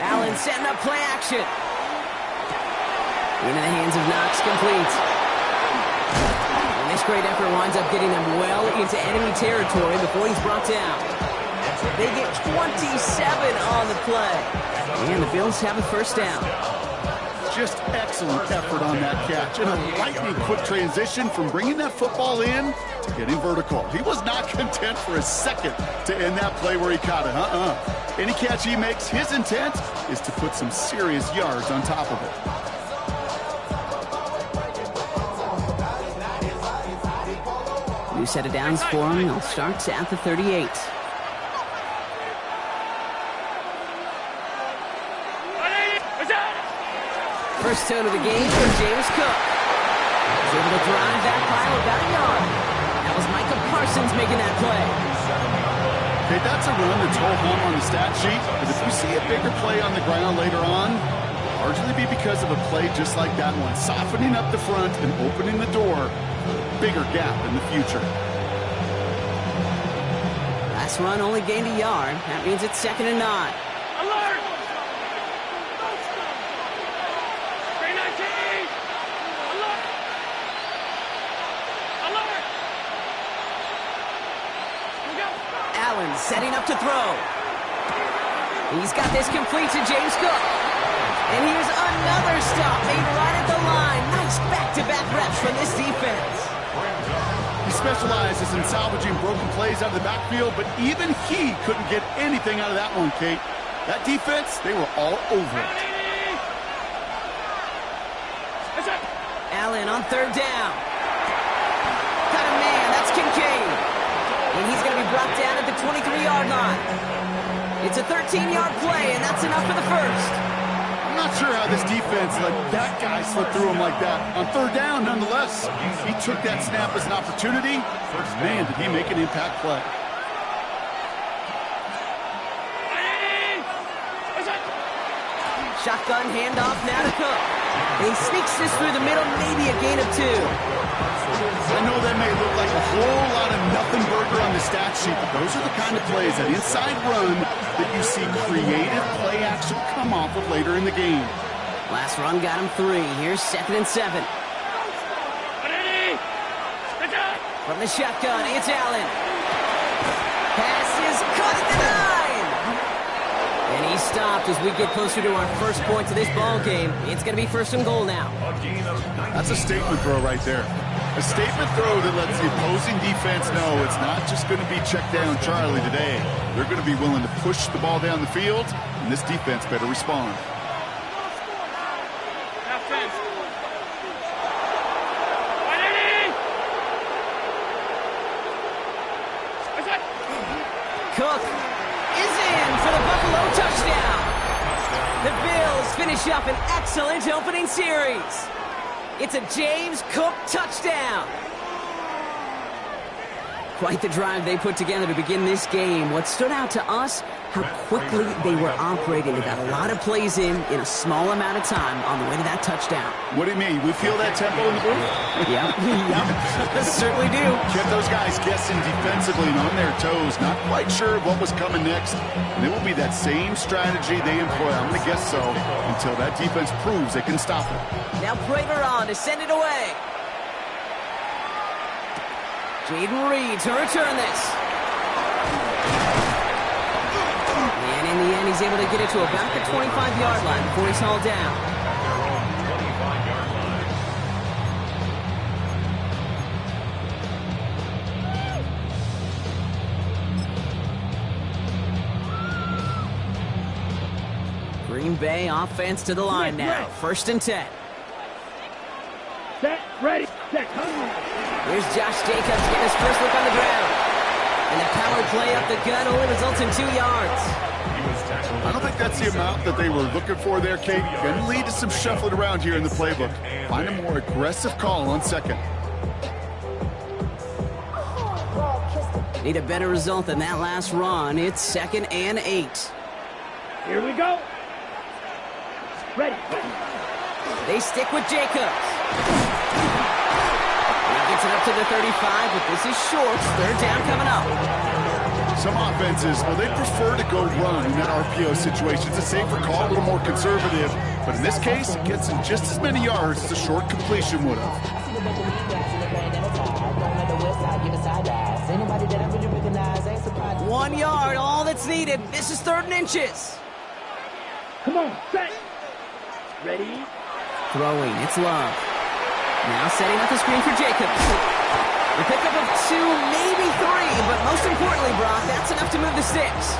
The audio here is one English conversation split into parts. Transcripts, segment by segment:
Allen setting up play action. Into the hands of Knox, complete. And this great effort winds up getting them well into enemy territory before he's brought down. They get 27 on the play. And the Bills have a first down. Just excellent effort on that catch. And a lightning quick transition from bringing that football in to getting vertical. He was not content for a second to end that play where he caught it. Any catch he makes, his intent is to put some serious yards on top of it. New set of downs for him. They'll start at the 38. First tone of the game for James Cook. He's able to drive that pile about a yard. That was Micah Parsons making that play. Okay, that's a run that's ho-hum on the stat sheet, but if we see a bigger play on the ground later on, it'll largely be because of a play just like that one, softening up the front and opening the door for a bigger gap in the future. Last run only gained a yard. That means it's 2nd and 9. Alert! Allen setting up to throw. He's got this complete to James Cook. And here's another stop made right at the line. Nice back-to-back reps from this defense. He specializes in salvaging broken plays out of the backfield, but even he couldn't get anything out of that one, Kate. That defense, they were all over it. Allen on 3rd down. Got a man, that's Kincaid. And he's going to be brought down at the 23-yard line. It's a 13-yard play, and that's enough for the first. I'm not sure how this defense let that guy slip through him like that. On 3rd down, nonetheless, he took that snap as an opportunity. Man, did he make an impact play. Shotgun handoff now to Cook. And he sneaks this through the middle, maybe a gain of 2. I know that may look like a whole lot of nothing burger on the stat sheet, but those are the kind of plays, that inside run, that you see creative play action come off of later in the game. Last run got him 3. Here's 2nd and 7. From the shotgun, it's Allen. Pass is caught at the 9. And he stopped as we get closer to our first point to this ball game. It's going to be 1st and goal now. That's a statement throw right there. A statement throw that lets the opposing defense know it's not just going to be check down Charlie today. They're going to be willing to push the ball down the field, and this defense better respond. Cook is in for the Buffalo touchdown. The Bills finish up an excellent opening series. It's a James Cook touchdown. Quite the drive they put together to begin this game. What stood out to us, how quickly they were operating. They got a lot of plays in a small amount of time on the way to that touchdown. What do you mean? We feel that tempo in the booth? Yep. Yep. Certainly do. Kept those guys guessing defensively and on their toes, not quite sure what was coming next. And it will be that same strategy they employ, I'm going to guess so, until that defense proves they can stop it. Now Prater on to send it away. Jaden Reed to return this. And in the end, he's able to get it to about the 25-yard line before he's hauled down. Green Bay offense to the line now. 1st and 10. Set, ready, set. Here's Josh Jacobs getting his first look on the ground. And the power play up the gut only results in 2 yards. I don't think that's the amount that they were looking for there, Kate. Going to lead to some shuffling around here in the playbook. Find a more aggressive call on 2nd. Need a better result than that last run. It's 2nd and 8. Here we go. Ready. They stick with Jacobs. He gets Gets it up to the 35, but this is short. Third down coming up. Some offenses, well, they prefer to go run in that RPO situation. It's a safer call, a little more conservative. But in this case, it gets him just as many yards as a short completion would have. 1 yard, all that's needed. This is 3rd and inches. Come on, set. Ready? Throwing, it's Love. Now setting up the screen for Jacobs. The pickup of 2, maybe 3, but most importantly, Brock, that's enough to move the sticks.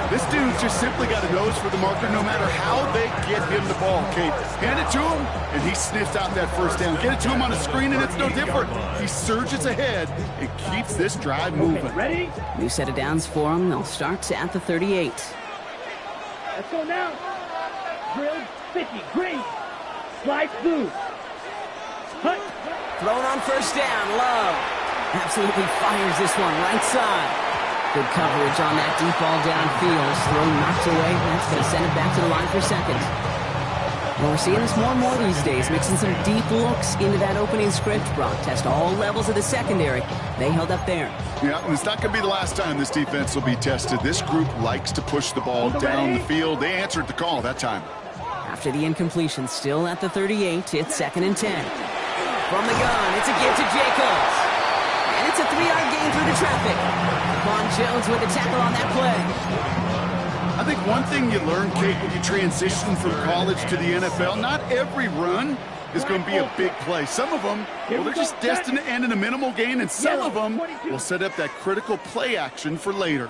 This dude's just simply got a nose for the marker no matter how they get him the ball, Kate. Hand it to him, and he sniffs out that first down. Get it to him on a screen, and it's no different. He surges ahead and keeps this drive moving. Ready? New set of downs for them. They'll start at the 38. Let's go now. Drill, 50, green. Slide through. Hut. Thrown on first down, Love. Absolutely fires this one, right side. Good coverage on that deep ball downfield. Throw knocked away. That's going to send it back to the line for second. Well, we're seeing this more and more these days, mixing some deep looks into that opening script. Brock test all levels of the secondary. They held up there. Yeah, and it's not going to be the last time this defense will be tested. This group likes to push the ball down the field. They answered the call that time. After the incompletion, still at the 38, it's 2nd and 10. From the gun, it's a give to Jacobs. And it's a 3-yard gain through the traffic. Vaughn Jones with a tackle on that play. I think one thing you learn, Kate, when you transition from college to the NFL, not every run is going to be a big play. Some of them, well, they're just destined to end in a minimal gain, and some of them will set up that critical play action for later.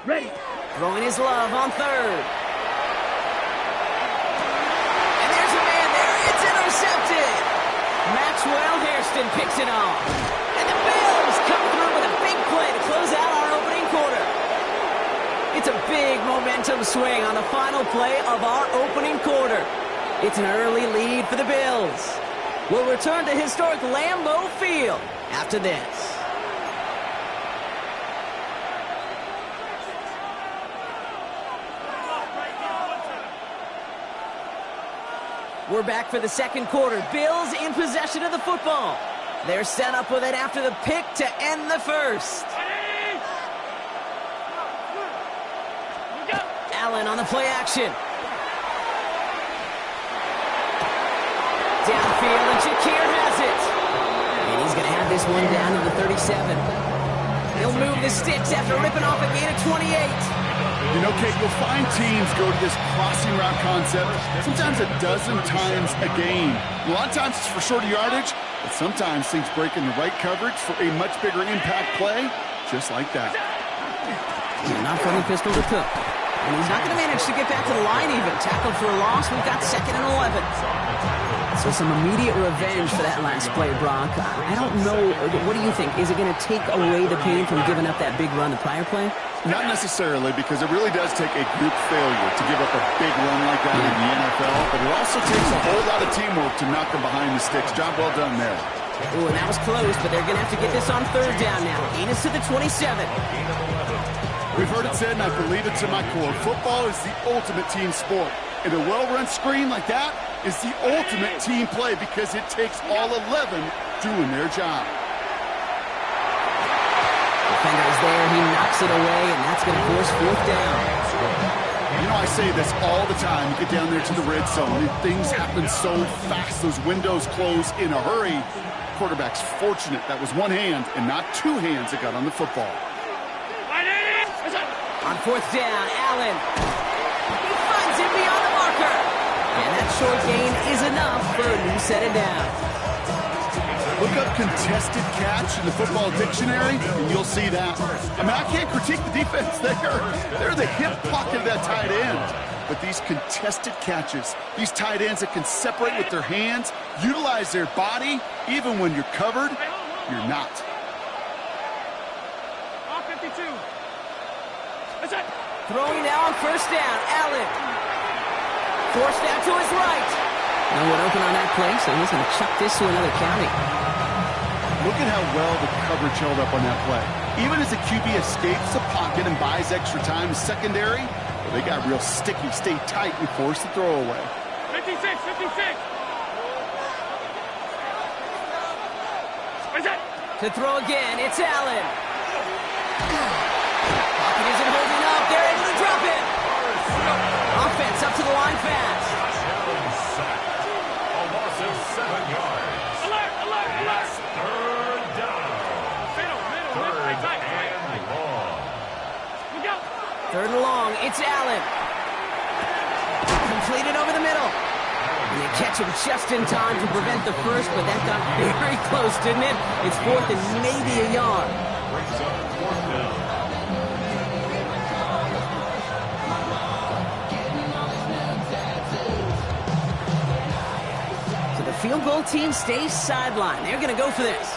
Ready. Throwing his Love on 3rd. And there's a man there. It's intercepted. Maxwell Hairston picks it off. And the Bills come through with a big play to close out our opening quarter. It's a big momentum swing on the final play of our opening quarter. It's an early lead for the Bills. We'll return to historic Lambeau Field after this. We're back for the second quarter. Bills in possession of the football. They're set up with it after the pick to end the first. Allen on the play action. Downfield, and Shakir has it. And he's going to have this one down to the 37. He'll move the sticks after ripping off a gain of 28. You know, Kate, you'll find teams go to this crossing route concept sometimes a dozen times a game. A lot of times it's for shorter yardage, but sometimes things break in the right coverage for a much bigger impact play, just like that. Not throwing pistol to Cook. And he's not going to manage to get back to the line even. Tackled for a loss. We've got 2nd and 11. So some immediate revenge for that last play, Brock. I don't know. What do you think? Is it going to take away the pain from giving up that big run the prior play? Not necessarily, because it really does take a group failure to give up a big run like that in the NFL, but it also takes a whole lot of teamwork to knock them behind the sticks. Job well done there. Oh, and that was close, but they're going to have to get this on 3rd down now. Gain is to the 27. We've heard it said, and I believe it to my core, football is the ultimate team sport. And a well-run screen like that is the ultimate team play because it takes all 11 doing their job. Defender is there. He knocks it away, and that's going to force 4th down. You know, I say this all the time. You get down there to the red zone, and things happen so fast. Those windows close in a hurry. Quarterback's fortunate that was one hand and not 2 hands that got on the football. On 4th down, Allen. He finds him beyond the marker. And that short gain is enough for a new set of downs. Look up contested catch in the football dictionary, and you'll see that. I mean, I can't critique the defense there. They're the hip pocket of that tight end. But these contested catches, these tight ends that can separate with their hands, utilize their body, even when you're covered, you're not. All 52. Throwing now on 1st down, Allen. Forced out to his right. No one open on that play, so he's going to chuck this to another county. Look at how well the coverage held up on that play. Even as the QB escapes the pocket and buys extra time, secondary, well, they got real sticky, stay tight, and force the throw away. 56, 56. To throw again, it's Allen. Pocket isn't holding up. They're able to drop it. Offense up to the line fast. A loss of 7 yards. Alert, alert, alert. Third down. Middle. Third Hey, and long. Look out. Third and long, it's Allen. Completed over the middle. And they catch him just in time to prevent the first, but that got very close, didn't it? It's fourth and maybe a yard. Brings up fourth down. So the field goal team stays sidelined. They're going to go for this.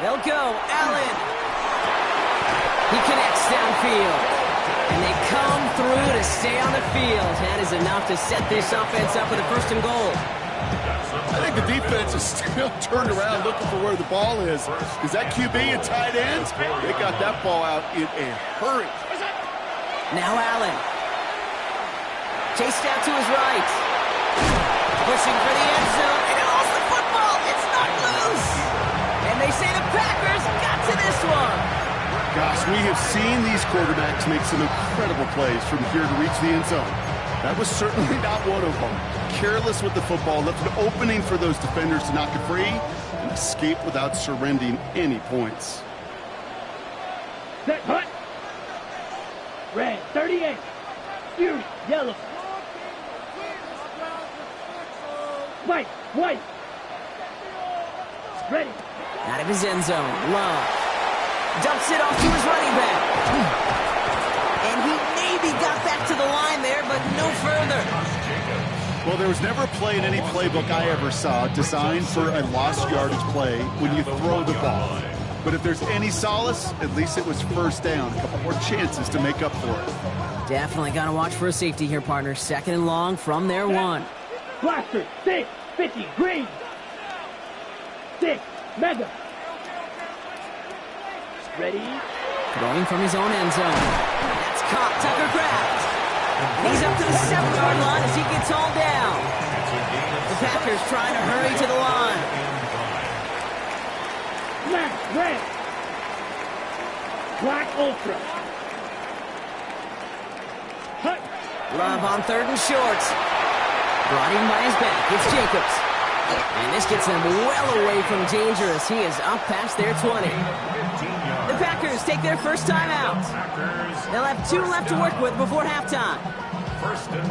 They'll go. Allen. He connects downfield. And they come through to stay on the field. That is enough to set this offense up with a first and goal. I think the defense is still turned around looking for where the ball is. Is that QB and tight end? They got that ball out in a hurry. Now Allen. Chased out to his right. Pushing for the end zone. And he lost the football. It's not loose. And they say the Packers got to this one. Gosh, we have seen these quarterbacks make some incredible plays from here to reach the end zone. That was certainly not one of them. Careless with the football, left an opening for those defenders to knock it free and escape without surrendering any points. Set, hut. Red, 38. Fury, yellow. White. Ready. Out of his end zone. Love. Dumps it off to his running back. And he maybe got back to the line there, but no further. Well, there was never a play in any playbook I ever saw designed for a lost yardage play when you throw the ball. But if there's any solace, at least it was first down. A couple more chances to make up for it. Definitely got to watch for a safety here, partner. Second and long from their one. Blaster, 6, 50, green. 6, mega. Ready? Throwing from his own end zone. That's caught. Tucker Kraft. And he's up to the 7-yard line as he gets hauled down. The Packers trying to hurry to the line. Black, red. Black ultra. Hut. Love on third and short. Brought in by his back. It's Jacobs. And this gets him well away from dangerous. He is up past their 20. The Packers take their first time out. They'll have 2 left to work with before halftime.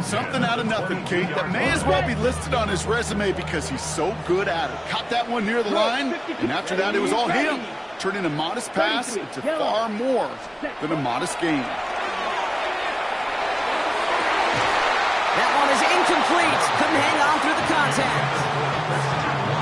Something out of nothing, Kate. That may as well be listed on his resume because he's so good at it. Caught that one near the line, and after that it was all him, turning a modest pass into far more than a modest gain. That one is incomplete. Couldn't hang on through the contact.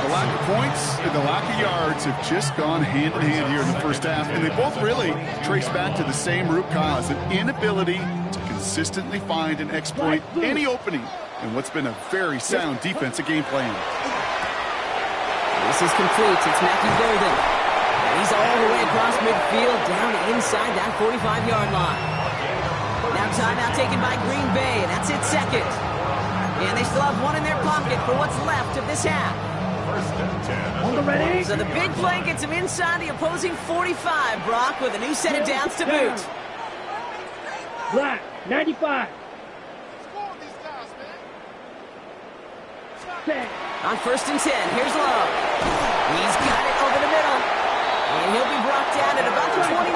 The lack of points and the lack of yards have just gone hand in hand here in the first half, and they both really trace back to the same root cause, an inability to consistently find and exploit any opening in what's been a very sound defensive game plan. This is complete. It's Matthew Golden. And he's all the way across midfield, down inside that 45-yard line. Now timeout taken by Green Bay, and that's its second. And they still have one in their pocket for what's left of this half. On the ready. So the big play gets him inside the opposing 45, Brock, with a new set of downs to boot. Black, 95. On first and 10, here's Love. He's got it over the middle. And he'll be brought down at about the 29.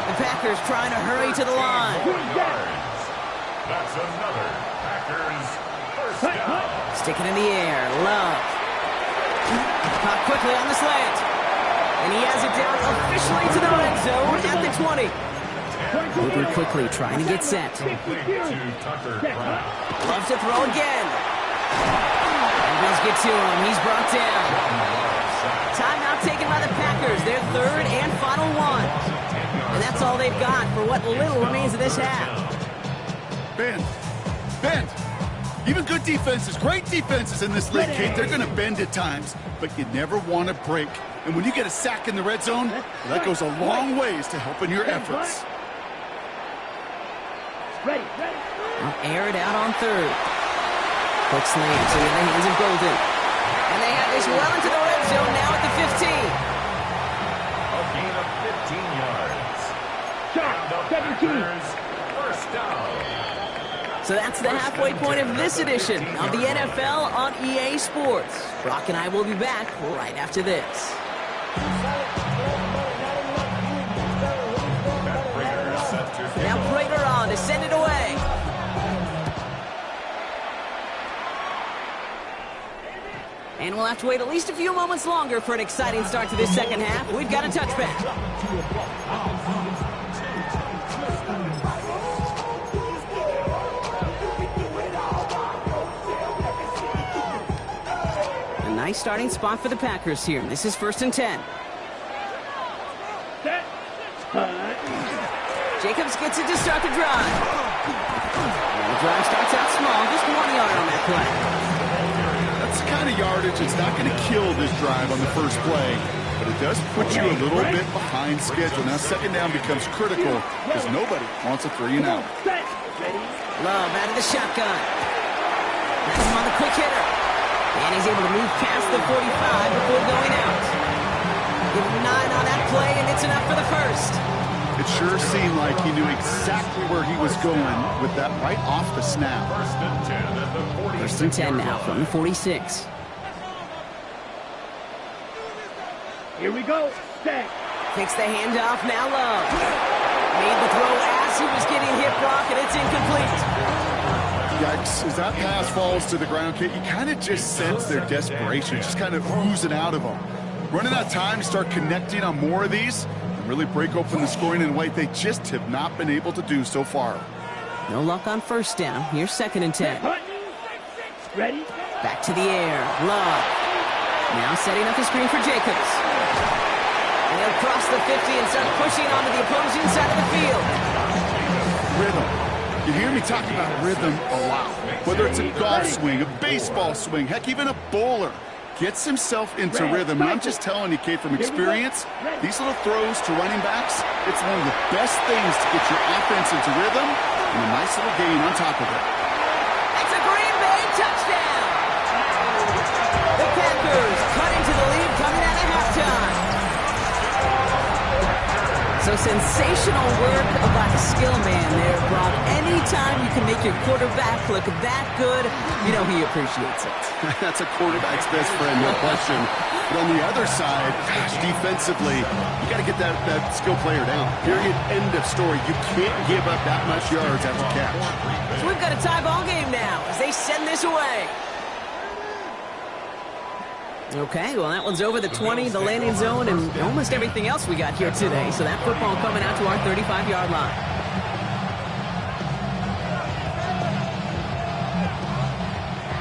The Packers trying to hurry to the line. That's another Packers first down. Sticking in the air, Love. Caught quickly on the slant. And he has it down officially to the red zone at the 20. Moving quickly, trying to get set. Loves to throw again. And does get to him. He's brought down. Timeout taken by the Packers. Their third and final one. And that's all they've got for what little remains of this half. Bend. Even good defenses, great defenses in this league, Kate, they're going to bend at times, but you never want to break. And when you get a sack in the red zone, that goes a long ways to helping your efforts. Ready. I'll air it out on third. Quick slant to the other hands of Golden. And they have this well into the red zone now at the 15. A gain of 15 yards. Shot, And the 17. Packers, first down. So that's the halfway point of this edition of the NFL on EA Sports. Brock and I will be back right after this. Matt Prater is set to kick Now off. Prater on to send it away. And we'll have to wait at least a few moments longer for an exciting start to this second half. We've got a touchback. A nice starting spot for the Packers here. This is 1st and 10. Set. Hunt. Jacobs gets it to start the drive. And the drive starts out small, just 1 yard on that play. That's the kind of yardage that's not going to kill this drive on the first play, but it does put you a little bit behind schedule. Now second down becomes critical because nobody wants a 3 and out. Set. Ready. Love out of the shotgun. That's him on the quick hitter. And he's able to move past the 45 before going out. Give him 9 on that play, and it's enough for the first. It sure seemed like he knew exactly where he was going with that right off the snap. First and 10 at the 46. 1st and 10 now from the 46. Here we go. Set. Takes the handoff, now Love. Made the throw as he was getting hit, Brock, and it's incomplete. Yikes, as that pass falls to the ground, Kate, you kind of just sense their desperation, just kind of oozing out of them. Running out of time to start connecting on more of these and really break open the scoring in a way they just have not been able to do so far. No luck on first down. Here's 2nd and 10. Hunt. Ready. Back to the air. Love. Now setting up the screen for Jacobs. And he'll cross the 50 and start pushing onto the opposing side of the field. Rhythm. You hear me talking about rhythm a lot. Whether it's a golf swing, a baseball swing, heck, even a bowler gets himself into rhythm. And I'm just telling you, Kate, from experience, these little throws to running backs, it's one of the best things to get your offense into rhythm and a nice little gain on top of it. It's a Green Bay touchdown. The Packers cut into the lead coming out of halftime. So sensational work by the skill man there, Brock. Anytime you can make your quarterback look that good, you know he appreciates it. That's a quarterback's best friend, no question. But on the other side, gosh, defensively, you got to get that skill player down. Period. End of story. You can't give up that much yards after catch. So we've got a tie ball game now as they send this away. Okay, well, that one's over the 20, the landing zone, and almost everything else we got here today. So that football coming out to our 35-yard line.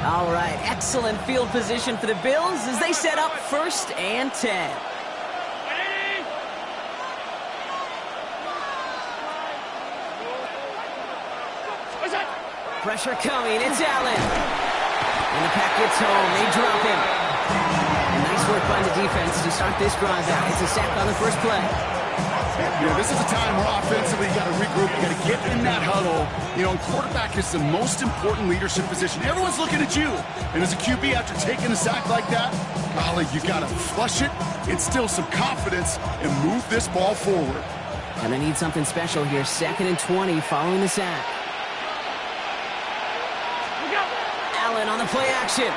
All right, excellent field position for the Bills as they set up 1st and 10. Pressure coming, it's Allen. And the pack gets home, they drop him. And nice work by the defense to start this drive out. It's a sack on the first play. You know, this is a time where offensively you got to regroup, you got to get in that huddle. You know, quarterback is the most important leadership position. Everyone's looking at you. And as a QB, after taking a sack like that, golly, you got to flush it, instill some confidence, and move this ball forward. And they need something special here. 2nd and 20 following the sack. Allen on the play action.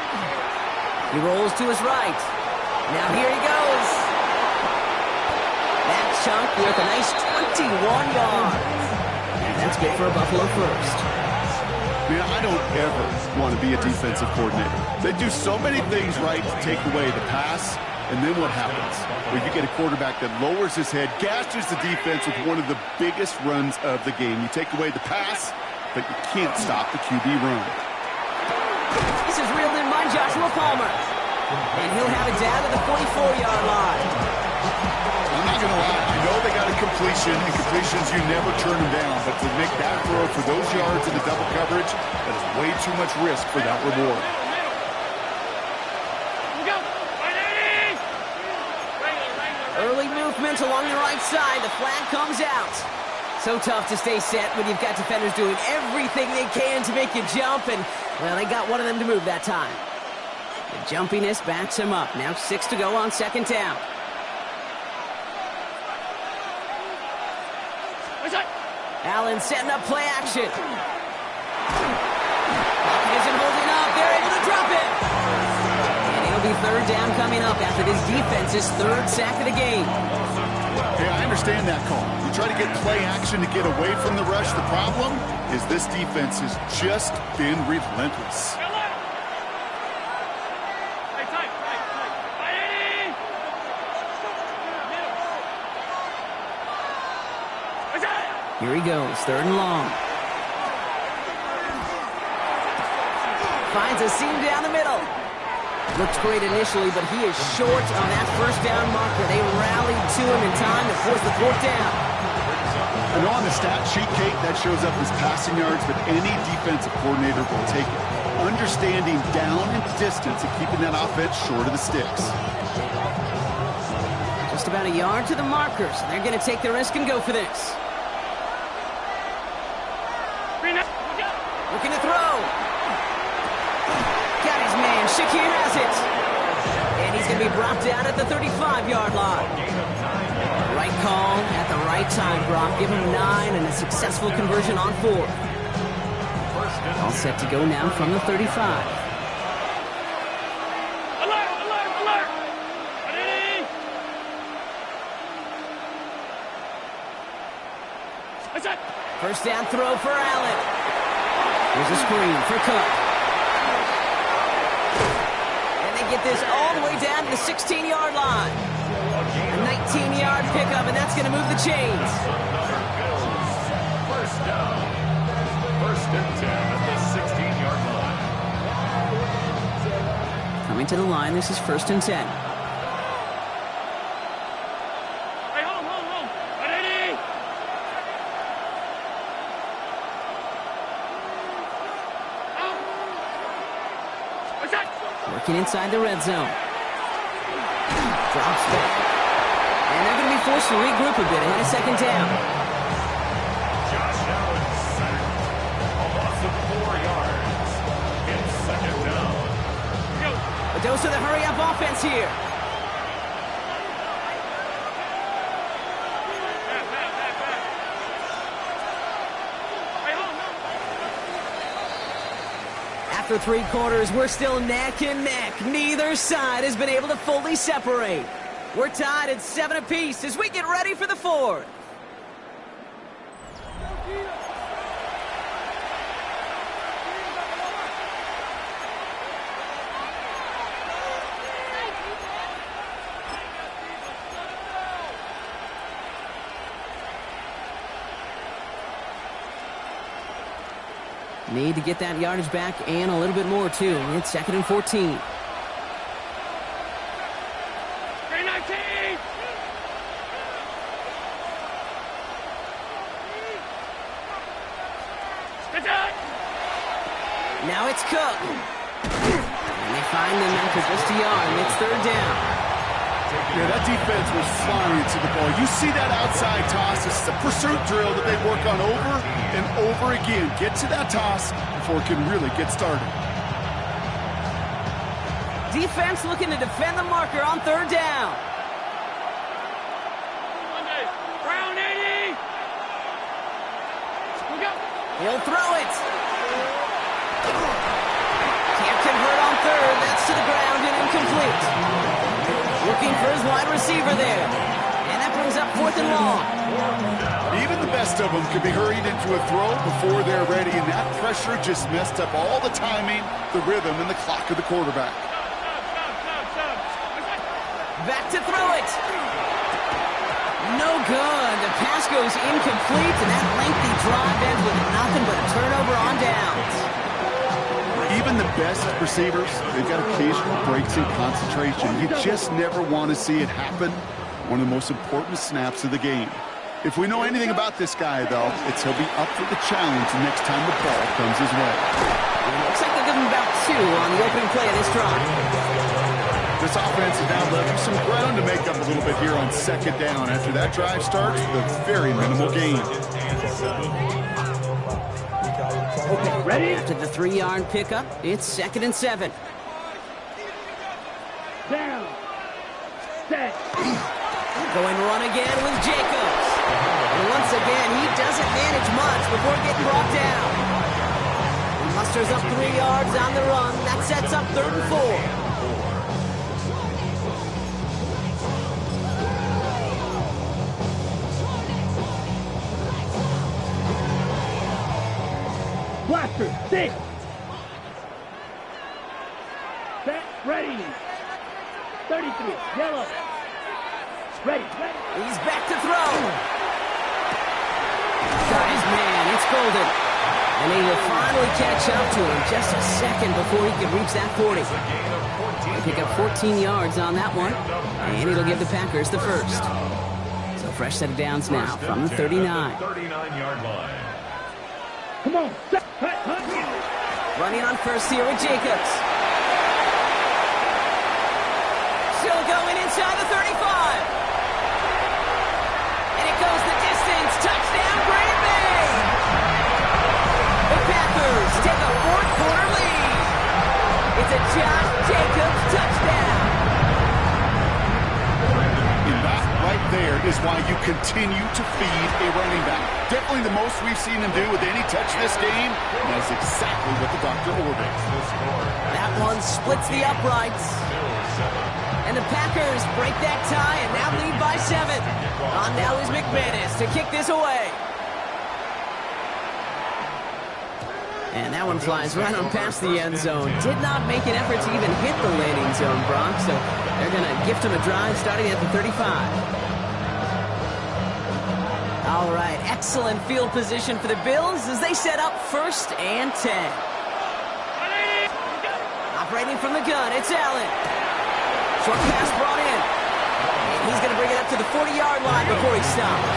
He rolls to his right. Now here he goes. That chunk with a nice 21 yards. And that's good for a Buffalo first. Man, I don't ever want to be a defensive coordinator. They do so many things right to take away the pass, and then what happens? Well, you get a quarterback that lowers his head, gashes the defense with one of the biggest runs of the game. You take away the pass, but you can't stop the QB run. This is reeled in by Joshua Palmer. And he'll have it down to the 44-yard line. I'm not going to lie. I know they got a completion, and completions, you never turn them down. But to make that throw for those yards in the double coverage, that is way too much risk for that reward. Early movement along the right side. The flag comes out. So tough to stay set when you've got defenders doing everything they can to make you jump, and Well, they got one of them to move that time. The jumpiness backs him up. Now 6 to go on second down. Allen setting up play action. Pocket isn't holding up. They're able to drop it. And it'll be third down coming up after this defense's third sack of the game. Hey, I understand that call. You try to get play action to get away from the rush. The problem is this defense has just been relentless. Here he goes, third and long. Finds a seam down the middle. Looks great initially, but he is short on that first down marker. They rallied to him in time to force the fourth down. I know on the stat sheet, Kate, that shows up as passing yards, but any defensive coordinator will take it. Understanding down and distance and keeping that offense short of the sticks. Just about a yard to the markers. They're going to take the risk and go for this. Looking to throw. Got his man. Shakir has it. And he's going to be brought down at the 35-yard line. Right call at the right time, Brock. Give him 9 and a successful conversion on 4. All set to go now from the 35. Alert, alert, alert. Ready? What's that? First down throw for Allen. Here's a screen for Cook. And they get this all the way down to the 16-yard line. A 19-yard pickup, and that's going to move the chains. First down. First and 10 at the 16-yard line. Coming to the line, this is first and 10. Working inside the red zone. Drops back. And they're going to be forced to regroup a bit ahead of second down. Josh Allen sacked. A loss of 4 yards. It's second down. But those are the hurry-up offense here. After 3 quarters, we're still neck and neck. Neither side has been able to fully separate. We're tied at 7 apiece as we get ready for the fourth. Need to get that yardage back and a little bit more, too. It's second and 14. Now it's Cook. And they find them after just a yard, and it's third down. Yeah, that defense was flying to the ball. You see that outside toss. This is a pursuit drill that they work on over and over again. Get to that toss before it can really get started. Defense looking to defend the marker on third down. Brown 80. He'll throw it. Can't convert on third. That's to the ground and incomplete. Looking for his wide receiver there. And that brings up fourth and long. Even the best of them could be hurried into a throw before they're ready, and that pressure just messed up all the timing, the rhythm, and the clock of the quarterback. Back to throw it. No good. The pass goes incomplete, and that lengthy drive ends with nothing but a turnover on downs. Even the best receivers, they've got occasional breaks in concentration. You just never want to see it happen. One of the most important snaps of the game. If we know anything about this guy, though, it's he'll be up for the challenge the next time the ball comes his way. Looks like they'll give him about 2 on the opening play of this drive. This offense has now left you some ground to make up a little bit here on second down. After that drive starts with a very minimal gain. Okay, ready? After the 3-yard pickup, it's 2nd and 7. Down. Set. Going run again with Jacobs. And once again, he doesn't manage much before getting brought down. He musters up 3 yards on the run. That sets up 3rd and 4. Blaster, 6. Set, ready. 33, yellow. Ready. He's back to throw. Got his man. It's Golden. And he will finally catch up to him just a second before he can reach that 40. They pick up 14 yards on that one. And it'll give the Packers the first. So fresh set of downs now from the 39. 39-yard line. Come on. Set, cut. Running on first here with Jacobs. Still going inside the 35. And it goes the distance. Touchdown, Green Bay. The Packers take a 4th-quarter lead. It's a Josh Jacobs touchdown. And that right there is why you continue to feed a running back. Definitely the most we've seen him do with any touch this game. And that's exactly what the doctor ordered. That one splits the uprights. And the Packers break that tie and now lead by 7. On now is McManus to kick this away. And that one flies right on past the end zone. Did not make an effort to even hit the landing zone, Brock. So they're going to gift him a drive starting at the 35. All right, excellent field position for the Bills as they set up 1st and 10. Operating from the gun, it's Allen. Short pass brought in. And he's going to bring it up to the 40-yard line before he stops.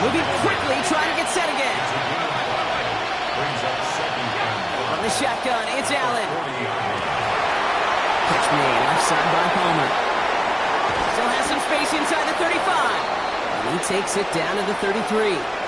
Moving quickly, trying to get set again. On the shotgun, it's Allen. Catch me, left side by Palmer. Still has some space inside the 35. And he takes it down to the 33.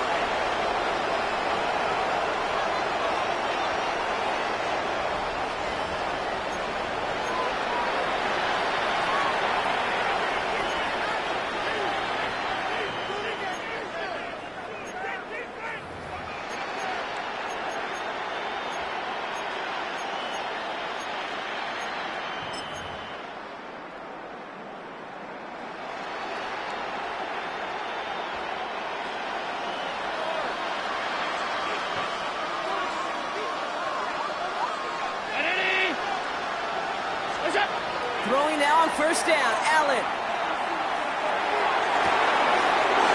Throwing now on 1st down, Allen.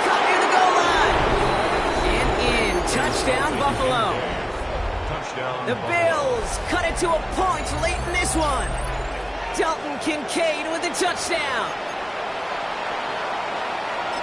Caught near the goal line. And in. Touchdown, Buffalo. Touchdown. The Bills cut it to a point late in this one. Dalton Kincaid with the touchdown.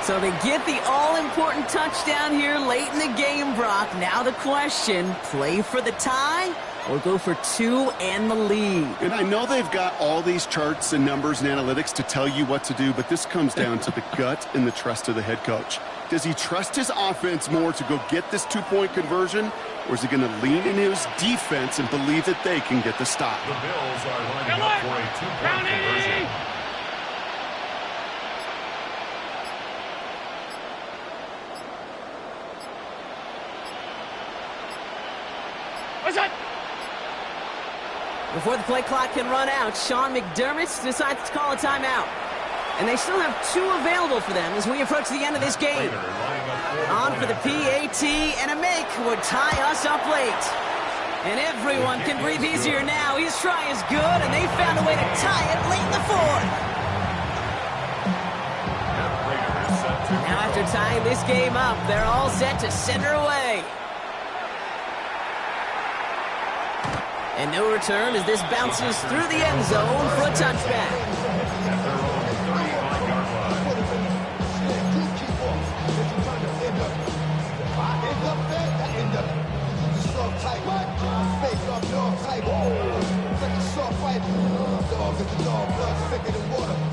So they get the all-important touchdown here late in the game, Brock. Now the question, play for the tie or go for 2 and the lead? And I know they've got all these charts and numbers and analytics to tell you what to do, but this comes down to the gut and the trust of the head coach. Does he trust his offense more to go get this 2-point conversion, or is he going to lean in his defense and believe that they can get the stop? The Bills are lining up for a 2-point conversion. Before the play clock can run out, Sean McDermott decides to call a timeout. And they still have 2 available for them as we approach the end of this game. On for the PAT, and a make would tie us up late. And everyone can breathe easier now. His try is good, and they found a way to tie it late in the 4th. Now after tying this game up, they're all set to send her away. And no return as this bounces through the end zone for a touchback.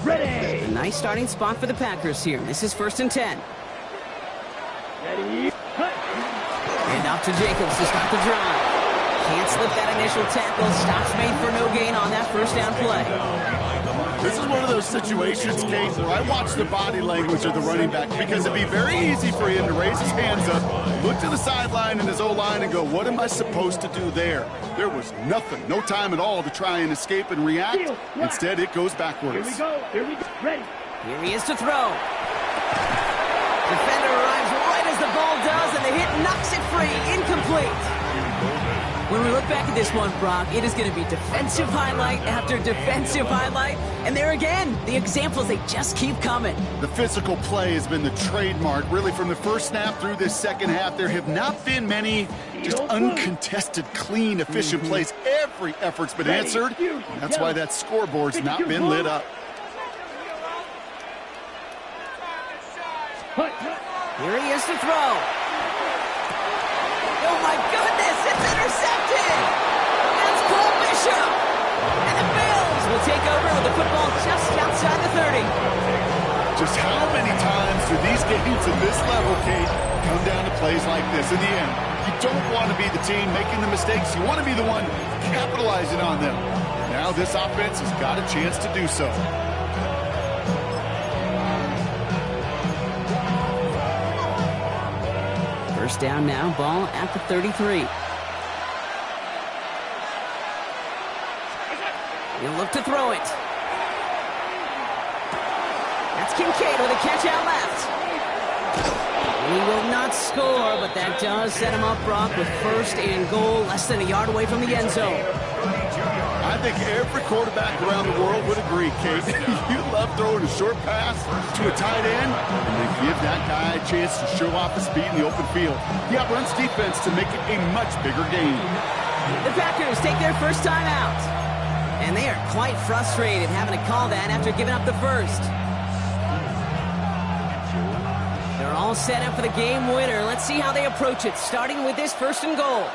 Ready. A nice starting spot for the Packers here. This is 1st and 10. Ready. Cut. And off Off to Jacobs to start the drive. Can't slip that initial tackle. Stops made for no gain on that first down play. This is one of those situations, Kate, where I watch the body language of the running back because it'd be very easy for him to raise his hands up, look to the sideline and his O-line and go, what am I supposed to do there? There was nothing, no time at all to try and escape and react. Instead, it goes backwards. Here we go, ready. Here he is to throw. Defender arrives right as the ball does, and the hit knocks it free. Incomplete. When we look back at this one, Brock, it is going to be defensive highlight after defensive highlight. And there again, the examples, they just keep coming. The physical play has been the trademark, really, from the first snap through this second half. There have not been many just uncontested, clean, efficient plays. Every effort's been answered. That's why that scoreboard's not been lit up. Here he is to throw. Oh, my goodness, it's intercepted. That's Cole Bishop. And the Bills will take over with the football just outside the 30. Just how many times do these games at this level, Kate, come down to plays like this? In the end, you don't want to be the team making the mistakes. You want to be the one capitalizing on them. Now this offense has got a chance to do so. First down now, ball at the 33. He'll look to throw it. That's Kincaid with a catch out left. He will not score, but that does set him up, Brock, with first and goal, less than a yard away from the end zone. I think every quarterback around the world would agree, Kate. You love throwing a short pass to a tight end and then give that guy a chance to show off his speed in the open field. He outruns defense to make it a much bigger game. The Packers take their first time out. And they are quite frustrated having to call that after giving up the first. They're all set up for the game winner. Let's see how they approach it, starting with this first and goal.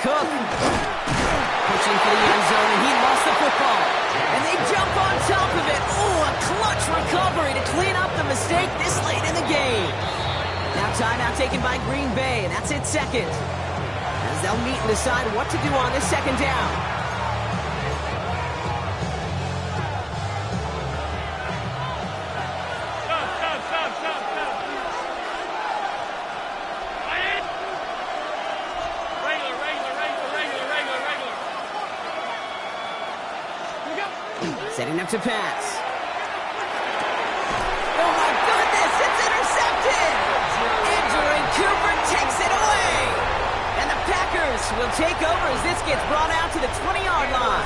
Cook. Pushing for the end zone, and he lost the football. And they jump on top of it. Oh, a clutch recovery to clean up the mistake this late in the game. Now timeout taken by Green Bay, and that's its second. As they'll meet and decide what to do on this second down. Setting up to pass. Oh, my goodness, it's intercepted! Andrew Cooper takes it away! And the Packers will take over as this gets brought out to the 20-yard line.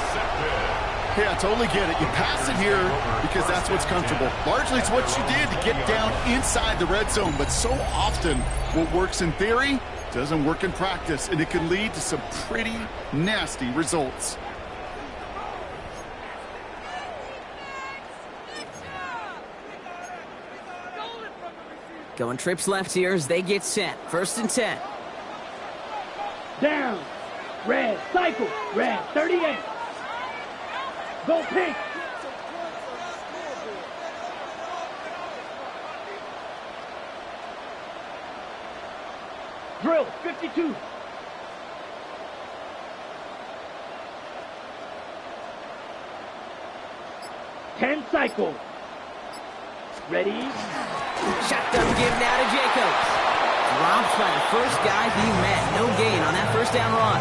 Hey, I totally get it. You pass it here because that's what's comfortable. Largely, it's what you did to get down inside the red zone. But so often, what works in theory doesn't work in practice, and it can lead to some pretty nasty results. Going trips left here as they get set. First and 10. Down. Red. Cycle. Red. 38. Go pink. Drill. 52. Ten cycle. Ready? Shotgun give now to Jacobs. Drops by the first guy he met. No gain on that first down run.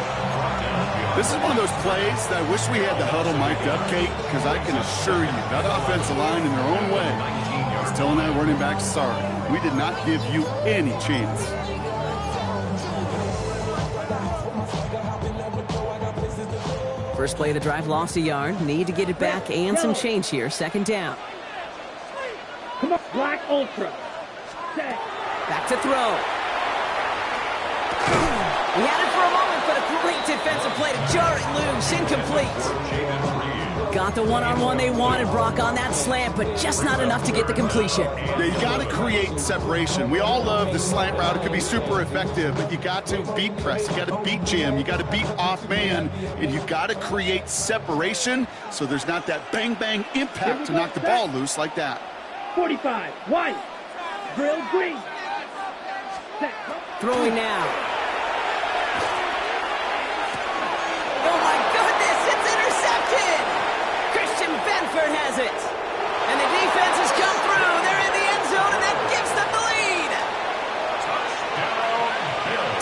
This is one of those plays that I wish we had the huddle mic'd up, Kate, because I can assure you that offensive line in their own way is telling that running back, sorry, we did not give you any chance. First play of the drive lost a yard. Need to get it back and some change here. Second down. Come on, Black Ultra. Set. Back to throw. He had it for a moment, but a great defensive play to jar it loose. Incomplete. Got the one-on-one they wanted, Brock, on that slant, but just not enough to get the completion. Yeah, you got to create separation. We all love the slant route. It can be super effective, but you got to beat press. You got to beat jam. You got to beat off man, and you got to create separation so there's not that bang-bang impact to knock the ball loose like that. 45. White. Drill green. Set. Throwing now. Oh my goodness, it's intercepted! Christian Benford has it. And the defense has come through. They're in the end zone, and that gives them the lead.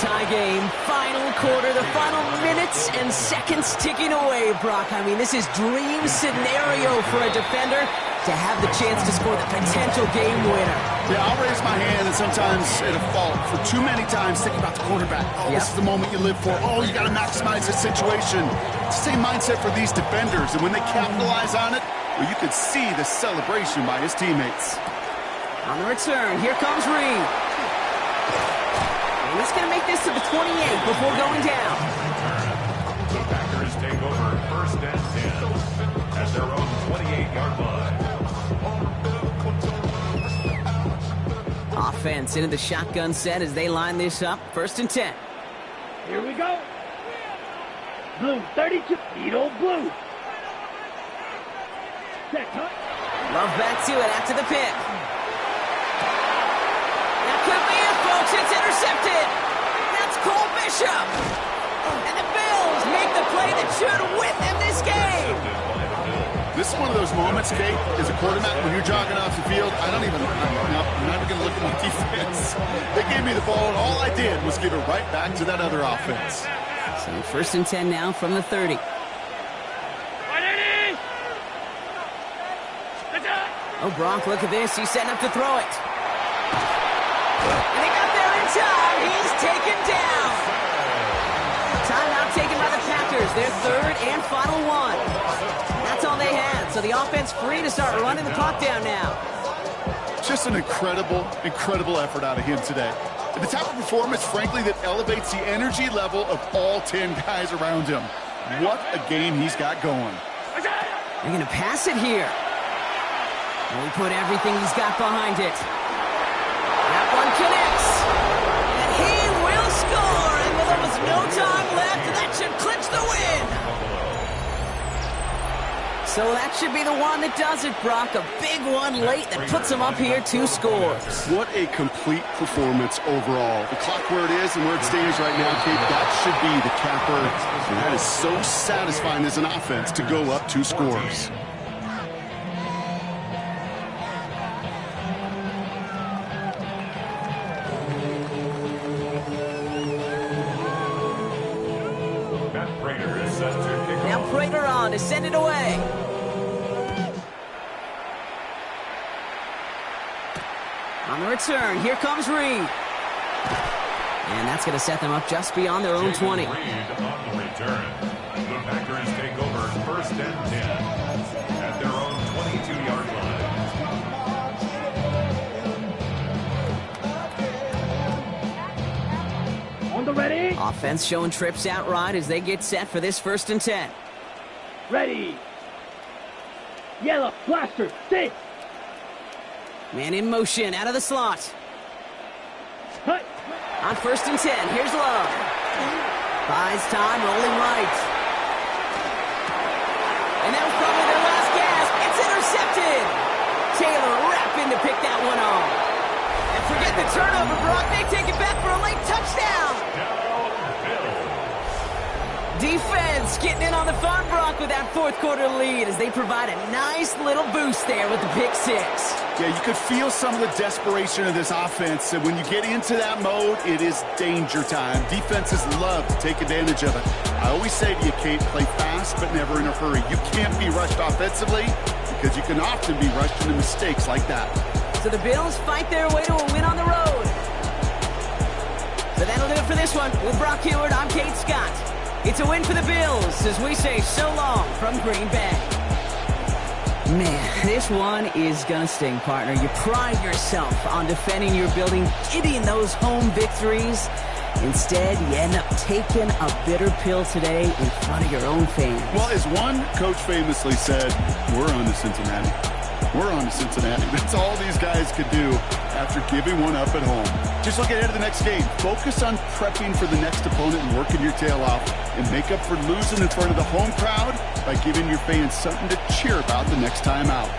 Tie game, final quarter, the final minutes and seconds ticking away, Brock. I mean, this is dream scenario for a defender to have the chance to score the potential game winner. Yeah, I'll raise my hand and sometimes it'll fall for too many times thinking about the quarterback. Oh, This is the moment you live for. Oh, you got to maximize the situation. It's the same mindset for these defenders, and when they capitalize on it, well, you could see the celebration by his teammates. On the return, here comes Reed. And he's going to make this to the 28 before going down. The Packers take over first and 10 at their own 28-yard line. Offense into the shotgun set as they line this up. First and 10. Here we go. Blue, 32. Edo Blue. Set, huh? Love back to it after the pick. That could be it, folks. It's intercepted. That's Cole Bishop. And the Bills make the play that should win them this game. This is one of those moments, Kate, as a quarterback, when you're jogging off the field, I'm not even going to look at my defense. They gave me the ball, and all I did was give it right back to that other offense. So first and 10 now from the 30. Oh, Gronk, look at this. He's setting up to throw it. And he got there in time. He's taken down. Timeout taken by the Packers. Their third and final one. That's all they had. So the offense free to start running the clock down now. Just an incredible effort out of him today. And the type of performance, frankly, that elevates the energy level of all 10 guys around him. What a game he's got going. They're going to pass it here. And we put everything he's got behind it. That one connects. And he will score. And with almost no time left, that should clinch the win. So that should be the one that does it, Brock. A big one late that puts him up here 2 scores. What a complete performance overall. The clock where it is and where it stands right now, Kate, that should be the capper. And that is so satisfying as an offense to go up 2 scores. Now Prater on to send it away. On the return, here comes Reed. And that's going to set them up just beyond their own 20. Reed on the return. The Packers take over first and 10 at their own 22-yard line. On the ready. Offense showing trips out right as they get set for this first and 10. Ready. Yellow, blaster, 6. Man in motion, out of the slot. Hut. On first and 10, here's Love. Buys time, rolling right. And that was probably their last gasp. It's intercepted. Taylor rapping to pick that one off. And forget the turnover, Brock. They take it back for a late touchdown. Defense getting in on the fun, Brock, with that fourth quarter lead as they provide a nice little boost there with the pick 6. Yeah, you could feel some of the desperation of this offense, and when you get into that mode, it is danger time. Defenses love to take advantage of it. I always say to you, Kate, play fast but never in a hurry. You can't be rushed offensively because you can often be rushed into mistakes like that. So the Bills fight their way to a win on the road. So that'll do it for this one. With Brock Heward, I'm Kate Scott. It's a win for the Bills as we say so long from Green Bay. Man, this one is going to sting, partner. You pride yourself on defending your building, getting those home victories. Instead, you end up taking a bitter pill today in front of your own fans. Well, as one coach famously said, we're on to Cincinnati. We're on to Cincinnati. That's all these guys could do after giving one up at home. Just look ahead to the next game. Focus on prepping for the next opponent and working your tail off and make up for losing in front of the home crowd by giving your fans something to cheer about the next time out.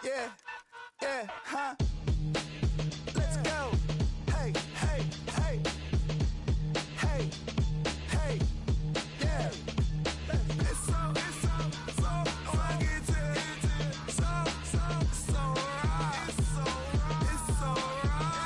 Yeah, yeah, huh? Let's go. Hey, hey, hey. Hey, hey, yeah. It's so rugged. So right. It's so rugged. It's so right. It's so right.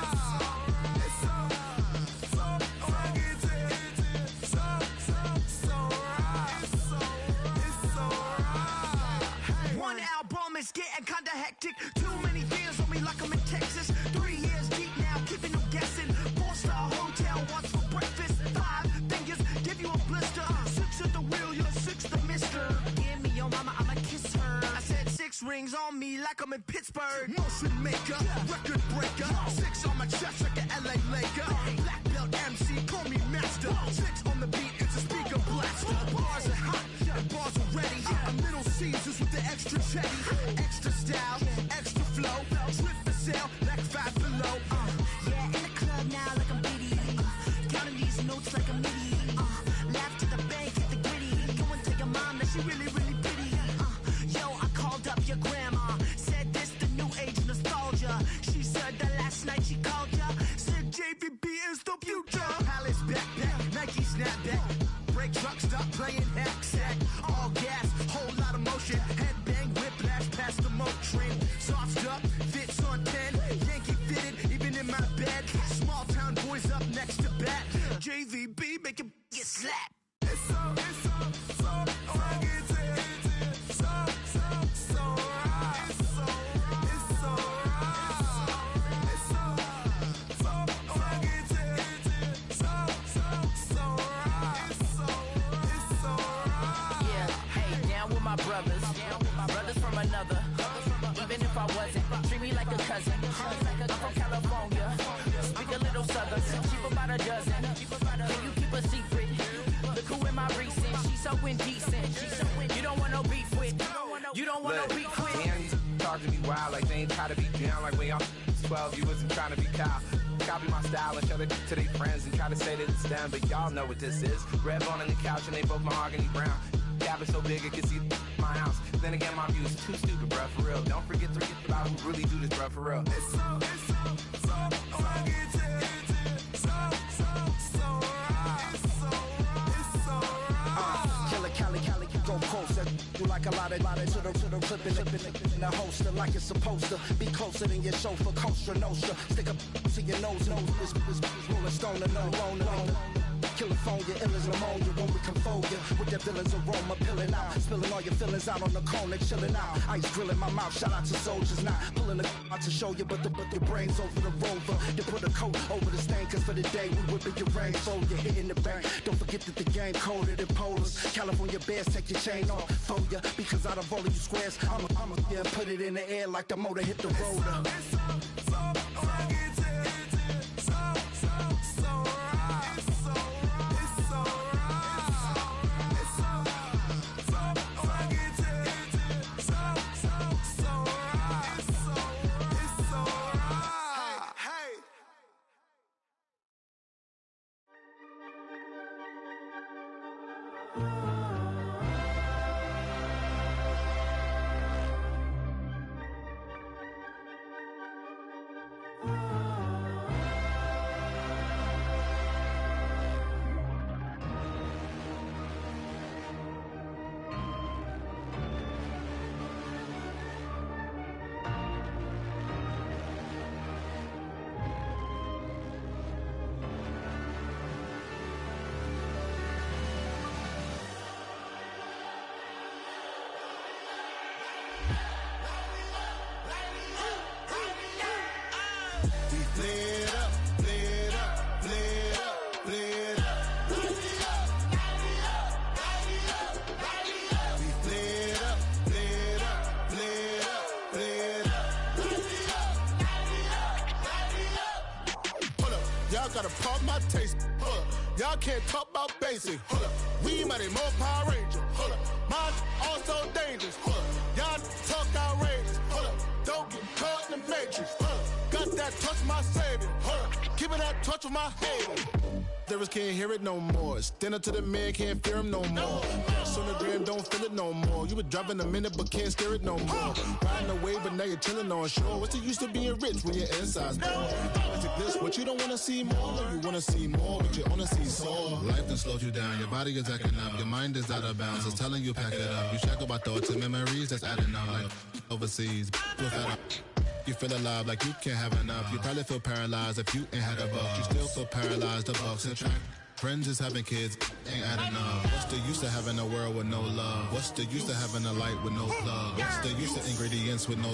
One album is getting kinda hectic. Too many years on me like I'm in Texas. 3 years deep now, keeping them guessing. 4-star hotel, what's for breakfast? 5 fingers, give you a blister. 6 at the wheel, you're 6 the mister. Give me your mama, I'ma kiss her. I said 6 rings on me like I'm in Pittsburgh. Motion maker, record breaker. 6 on my chest like an LA Laker. Black belt MC, call me master. 6 on the beat, it's a speaker blaster. Bars are hot, and bars are ready. A Middle Caesars with the extra chetty. Extra style, extra flow. Trip for sale, like 5 below. Yeah, in the club now like I'm Biddy. Counting these notes like a MIDI. Laugh to the bank, hit the gritty. Go and tell your mom that she really, really pretty. Yo, I called up your grandma. Said this the new age nostalgia. She said that last night she called ya. Said JVB is the future. Palace backpack, Nike snapback. Break truck, stop playing hack sack. All gas, whole lot of motion. Headbang, whiplash past the moat train. Sauced up, fits on 10. Yankee fitted, even in my bed. Small town boys up next to bat. JVB, make it get slapped. It's so rugged. So right. It's so right. It's so right. It's so rugged. So right. It's so right. Yeah, hey, down with my brothers. Brothers from another. Even if I wasn't, treat me like a cousin. I'm from California. Speak a little southern. Cheap about a dozen. Can you keep a secret? Look who in my recent. She's so indecent. You don't want no beef with. You don't want no beef with. Damn, you talk to me wild like they ain't try to be down. Like when y'all 12, you wasn't trying to be Kyle. Copy my style and show it to their friends and try to say that it's them, but y'all know what this is. Red bone on the couch and they both mahogany brown. Gap is so big it can see my house. Then again, my view is too stupid, bruh, for real. Don't forget about who really do this, bruh, for real. It's so rugged. So right. It's so right. Killer Cali, go closer. You like a lot of to the clipping in the holster like it's supposed to be closer than your chauffeur, Costa Nostra. Stick up to your nose, this rolling stone and no. California, ill as pneumonia when we confold you with that villain's aroma, pilling out, spilling all your feelings out on the corner, chilling out. Ice grilling my mouth, shout out to soldiers, not pulling the out to show you, but the brains over the rover. They put a coat over the stain, cause for the day we whipping your rain, so you're hitting the bank. Don't forget that the game colder than polars. California bears, take your chain off for ya, because out of all of you squares, I'ma yeah, put it in the air like the motor hit the rotor. It's so rugged. Gotta pump my taste. Y'all can't talk about basic. We mighty more Power Ranger. Mine also dangerous. Y'all talk outrageous. Don't get caught in the matrix. Got that touch of my savior. Give it that touch of my hater. Lyrics can't hear it no more. Stand up to the man, can't fear him no more. Sonogram don't feel it no more. You were driving a minute but can't steer it no more. Riding away but now you're chilling on shore. What's the use of being rich when your inside's poor? It's like this, what you don't wanna see more. You wanna see more, but you wanna see soar. Life done slowed you down, your body is acting up, your mind is out of bounds. It's telling you pack it up. You shackle by thoughts and memories that's adding up. Like overseas, you feel alive like you can't have enough. You probably feel paralyzed if you ain't had a buck. You still feel paralyzed, the bucks and track. Friends is having kids, ain't adding up. What's the use of having a world with no love? What's the use of having a light with no plug? What's the use of ingredients with no